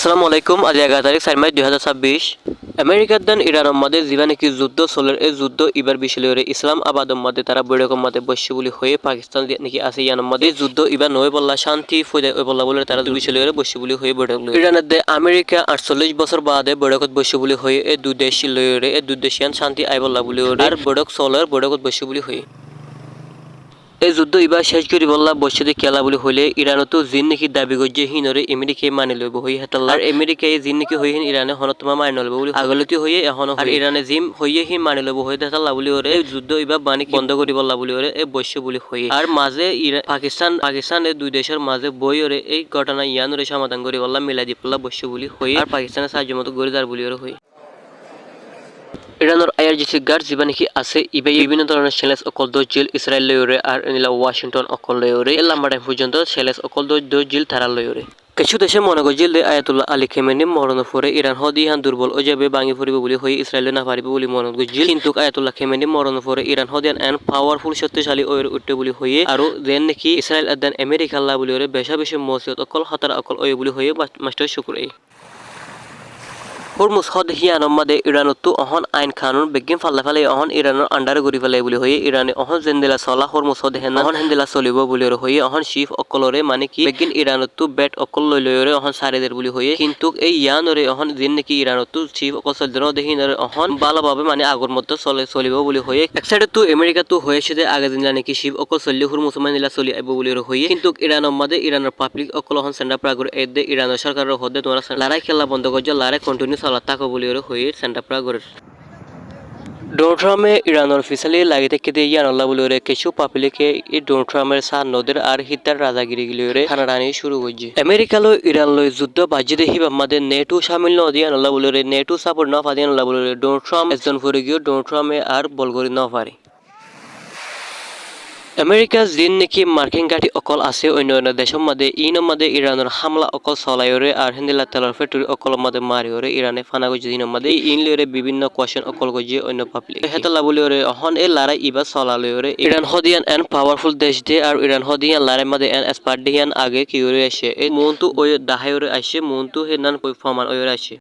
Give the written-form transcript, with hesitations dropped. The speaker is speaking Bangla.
আসসালামু আলাইকুম। আজ 11 তারিখ 4 মার্চ 2026। আমেরিকার দেন ইরানের মধ্যে জীবানে কি যুদ্ধ চলের এই যুদ্ধ এবার বিষয়ে ইসলাম আবাদের মধ্যে তারা বৈঠকের মধ্যে বসে বলে হয়ে পাকিস্তান নাকি আছে ইয়ানের মধ্যে যুদ্ধ এবার নয় বললা শান্তি ফয়দা ওই বললা বলে তারা বিষয়ে বসে বলে হয়ে বৈঠক লয়। ইরানের দে আমেরিকা 48 বছর বাদে বৈঠকত বসে বলে হয়ে এই দুই দেশ লয়রে এই দুই দেশিয়ান শান্তি আই বললা বলে আর বৈঠক চলের বৈঠকত বসে বলে হয়ে এই যুদ্ধ এবার শেষ করি বললা বসে খেলা বলে হইলে ইরানতো জিন নাকি দাবি করছে হিনরে আমেরিকায় মানে লইব হই হেতাল্লা আর আমেরিকায় জিন নাকি হই হিন ইরানে হনতমা মানে লইব বলে আগলতি হইয়ে এখন আর ইরানে জিম হইয়ে হিন মানে লইব হই হেতাল্লা বলে ওরে এই যুদ্ধ এবার বাণিক বন্ধ করি বললা বলে ওরে এই বসে বলে হই আর মাঝে পাকিস্তান এই দুই দেশের মাঝে বই ওরে এই ঘটনা ইয়ানরে সমাধান করি বললা মিলাদি পল্লা বসে বলে হই আর পাকিস্তানের সাহায্য মতো গড়ে দাঁড় বলে ওরে হই ইরানের আইআরজিসি গার্ড জীবানিকি আছে ইবে বিভিন্ন ধরনের চ্যালেঞ্জ অকল দজিল ইসরায়েল লয়রে আর নিলা ওয়াশিংটন অকল লয়রে এই লম্বা টাইম পর্যন্ত চ্যালেঞ্জ অকল দজিল তারা লয়রে কিছু দেশে মনে করছিল আয়াতুল্লাহ আলী খেমেনি মরণের পরে ইরান হদিহান দুর্বল ও যাবে ভাঙি ফুরিব বলে হয়ে ইসরায়েলে না পারিব বলে মনে করছিল কিন্তু আয়াতুল্লাহ খেমেনি মরণের পরে ইরান হদিয়ান এন্ড পাওয়ারফুল শক্তিশালী ওর উঠতে বলে হয়ে আর দেন নাকি ইসরায়েল আদান আমেরিকা আল্লাহ বলে ওরে বেশা বেশি মসজিদ অকল হতার অকল ওই বলে হয়ে মাস্টার শুকুর এই হরমুজ হদ হিয়ানর মাদে ইরানতো অহন আইন কানুন বেগিন ফাল্লা ফালে অহন ইরানের আন্ডারে গড়ি ফেলে বলে হয়ে ইরানে অহন জেন্দেলা চলা হরমুজ হদ হেন অহন হেন্দেলা চলিব বলে হয়ে অহন শিফ অকলরে মানে কি বেগিন ইরানতো বেট অকল লই লয়রে অহন সারেদের বলে হয়ে কিন্তু এই ইয়ানরে অহন জিন নাকি ইরানতো শিফ অকল চলদন দেহিনরে অহন ভালোভাবে মানে আগর মতো চলিব বলে হয়ে এক সাইডে তো আমেরিকা তো হয়েছে যে আগে দিন নাকি শিফ অকল চললে হরমুজ মানিলা চলি আইব বলে হয়ে কিন্তু ইরানের মাদে ইরানের পাবলিক অকল অহন সেন্ডা প্রাগর এদে ইরানের সরকারের হদে তোমরা লড়াই খেলা বন্ধ করছে লড়াই কন্টিনিউ চলা থাকো বলে হয়ে সেন্টা প্রাগরের ডোনাল্ড ট্রাম্পে ইরানের অফিসিয়ালি লাগি থেকে দিয়ে ইয়ানল্লা বলে কিছু পাবলিকে এই ডোনাল্ড ট্রাম্পের সার নদের আর হিতার রাজাগিরি গিলিয়ে খানাডানি শুরু করছে আমেরিকা লো ইরান লই যুদ্ধ বাজি দেখি আমাদের নেটো সামিল ন দিয়ে আনল্লা বলে নেটো সাপোর্ট না পাদি আনল্লা বলে ডোনাল্ড ট্রাম্প একজন ফুরে গিয়ে ডোনাল্ড ট্রাম্পে আর বলগরি না পারে আমেরিকা জিন নাকি মার্কিন গাড়ি অকল আছে অন্য অন্য দেশের মধ্যে মধ্যে ইরানের হামলা অকল চলাইরে আর হিন্দিলা তেলের ফ্যাক্টরি অকল মধ্যে মারিওরে ইরানে ফানা গজি দিনের মধ্যে লিওরে বিভিন্ন কোয়েশ্চন অকল গজি অন্য পাবলিক হেতলা বলিওরে অহন এ লড়াই ইবা চলালয়রে ইরান হদিয়ান এন্ড পাওয়ারফুল দেশ দে আর ইরান হদিয়ান লড়াই মধ্যে এন্ড এক্সপার্ট দিয়ান আগে কি ওরে আসে এই মনতু ওই দাহায়রে আসে মনতু হেনান কই ফমান ওরে আসে